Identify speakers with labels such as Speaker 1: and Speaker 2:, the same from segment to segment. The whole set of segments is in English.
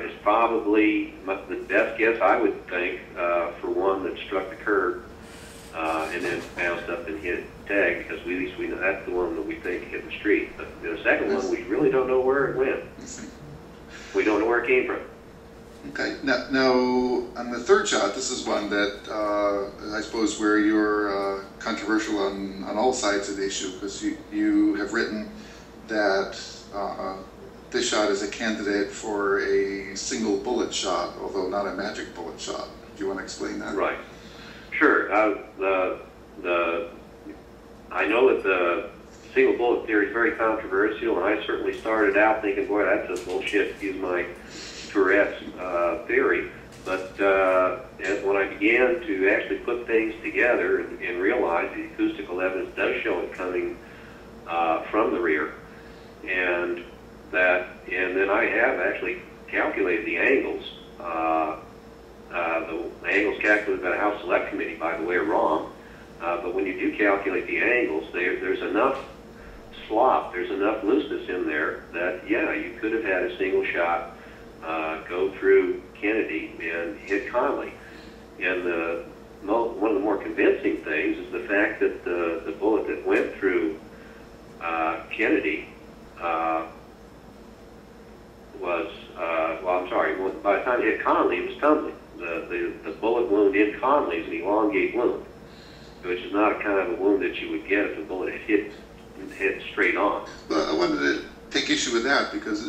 Speaker 1: is probably the best guess, I would think, for one that struck the curb and then bounced up and hit tag, because at least we know that's the one that we think hit the street. But the second one, we really don't know where it went. We don't know where it came from.
Speaker 2: Okay. Now on the third shot, this is one that I suppose where you're controversial on all sides of the issue, because you have written that this shot is a candidate for a single bullet shot, although not a magic bullet shot. Do you want to explain that?
Speaker 1: Right. Sure. I know that the single bullet theory is very controversial, and I certainly started out thinking, boy, that's just bullshit, excuse my Tourette's theory. But when I began to actually put things together and realize the acoustical evidence does show it coming from the rear, and then I have actually calculated the angles. The angles calculated by the House Select Committee, by the way, are wrong. But when you do calculate the angles, there's enough slop, there's enough looseness in there that, yeah, you could have had a single shot go through Kennedy and hit Connally. And one of the more convincing things is the fact that the bullet that went through Kennedy by the time it hit Connally, it was tumbling. The bullet wound in Connally is an elongate wound, which is not a kind of a wound that you would get if the bullet hit straight on.
Speaker 2: Well, I wanted to take issue with that, because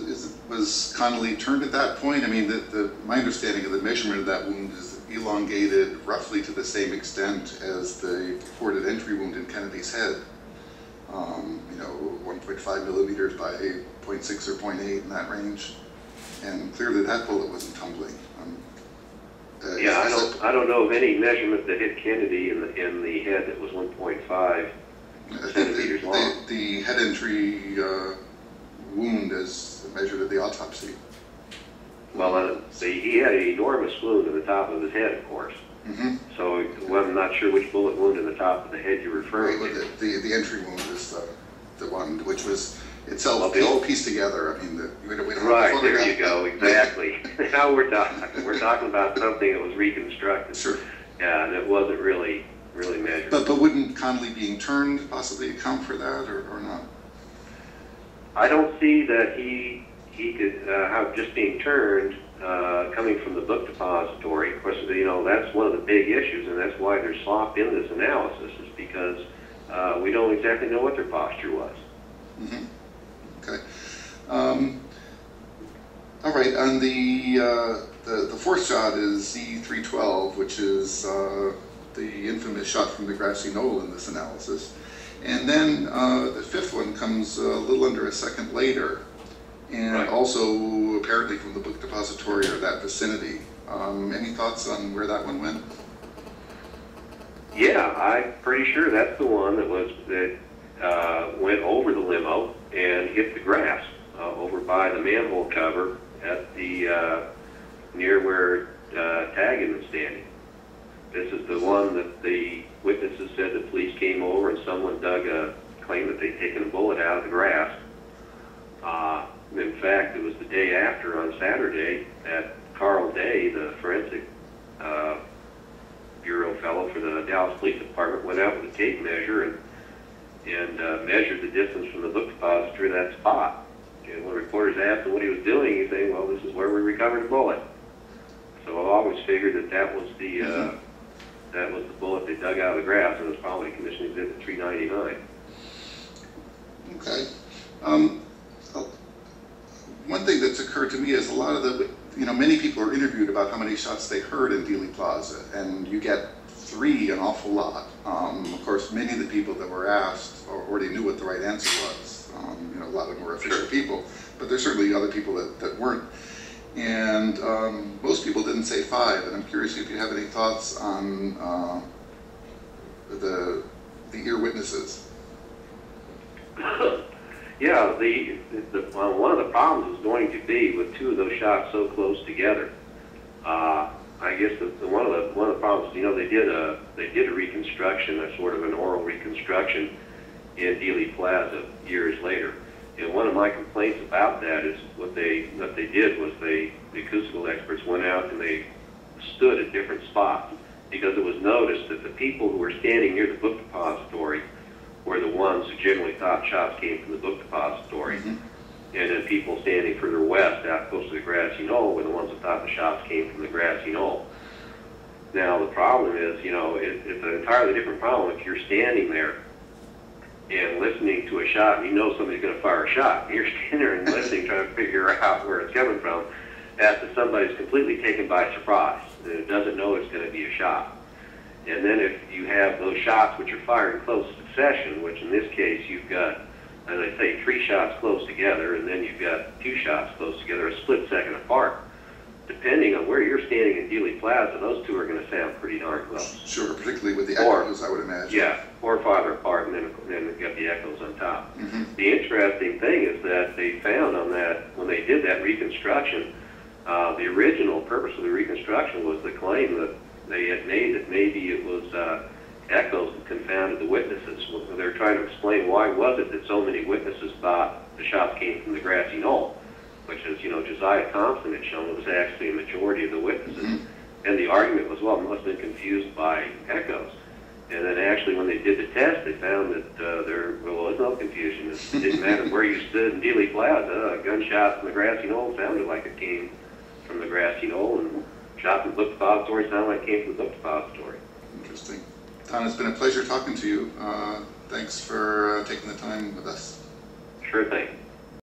Speaker 2: was Connally turned at that point? I mean, my understanding of the measurement of that wound is elongated roughly to the same extent as the purported entry wound in Kennedy's head. 1.5 millimeters by 0.6 or 0.8 in that range, and clearly that bullet wasn't tumbling.
Speaker 1: I don't know of any measurement that hit Kennedy in the head that was 1.5 centimeters long.
Speaker 2: The head entry wound as measured at the autopsy.
Speaker 1: Well, he had an enormous wound in the top of his head, of course.
Speaker 2: Mm-hmm.
Speaker 1: So I'm not sure which bullet wound in the top of the head you're referring to.
Speaker 2: The entry wound is the one which was itself all pieced together. I mean, we don't
Speaker 1: right, there you go, exactly. Now we're talking. We're talking about something that was reconstructed.
Speaker 2: Sure.
Speaker 1: Yeah, and it wasn't really measured.
Speaker 2: But wouldn't Connally being turned possibly account for that, or not?
Speaker 1: I don't see that he could have just being turned coming from the book depository. Of course, that's one of the big issues, and that's why there's slop in this analysis, is because we don't exactly know what their posture was.
Speaker 2: Mm-hmm. Okay. All right. On the fourth shot is Z312, which is the infamous shot from the grassy knoll in this analysis. And then the fifth one comes a little under a second later, and right. Also apparently from the book depository or that vicinity. Any thoughts on where that one went?
Speaker 1: Yeah, I'm pretty sure that's the one that went over the limo and hit the grass over by the manhole cover at the near where Tag had been standing. This is the one that the witnesses said the police came over and someone claimed that they'd taken a bullet out of the grass. In fact, it was the day after, on Saturday, that Carl Day, the forensic bureau fellow for the Dallas Police Department, went out with a tape measure and measured the distance from the book depository to that spot. And when reporters asked him what he was doing, he said, well, this is where we recovered a bullet. So I've always figured that was the bullet they dug out of the grass, and it was probably Commission Exhibit 399.
Speaker 2: Okay. One thing that's occurred to me is a lot of many people are interviewed about how many shots they heard in Dealey Plaza, and you get 3 an awful lot. Of course, many of the people that were asked already knew what the right answer was. A lot of them were official people, but there's certainly other people that weren't. And most people didn't say 5, and I'm curious if you have any thoughts on the ear witnesses.
Speaker 1: Yeah, one of the problems is going to be with 2 of those shots so close together. I guess one of the problems, they did a reconstruction, a sort of an oral reconstruction in Dealey Plaza years later, And one of my complaints about that is what they did was the acoustical experts went out and they stood at different spots, because it was noticed that the people who were standing near the book depository were the ones who generally thought shots came from the book depository.
Speaker 2: Mm-hmm.
Speaker 1: And then people standing further west, out close to the grassy knoll, were the ones that thought the shots came from the grassy knoll. Now the problem is, you know, it's an entirely different problem if you're standing there and listening to a shot, and you know somebody's going to fire a shot, and you're standing there and listening, trying to figure out where it's coming from, after somebody's completely taken by surprise and doesn't know it's going to be a shot. And then if you have those shots which are fired in close succession, which in this case you've got, as I say, 3 shots close together, and then you've got 2 shots close together, a split second apart. Depending on where you're standing in Dealey Plaza, those two are going to sound pretty darn close.
Speaker 2: Sure, particularly with the echoes, I would imagine.
Speaker 1: Yeah, or farther apart, and then you've got the echoes on top.
Speaker 2: Mm-hmm.
Speaker 1: The interesting thing is that they found on that, when they did that reconstruction, the original purpose of the reconstruction was the claim that they had made that maybe it was echoes that confounded the witnesses. They were trying to explain why was it that so many witnesses thought the shots came from the grassy knoll, which is, you know, Josiah Thompson had shown it was actually a majority of the witnesses.
Speaker 2: Mm-hmm.
Speaker 1: And the argument was, well, it must have been confused by echoes. And then actually when they did the test, they found that there was no confusion. It didn't matter where you stood in Dealey Plaza, a gunshot from the grassy knoll sounded like it came from the grassy knoll, and shots in the book depository sounded like it came from the book depository.
Speaker 2: Interesting. Tom, it's been a pleasure talking to you. Thanks for taking the time with us.
Speaker 1: Sure thing.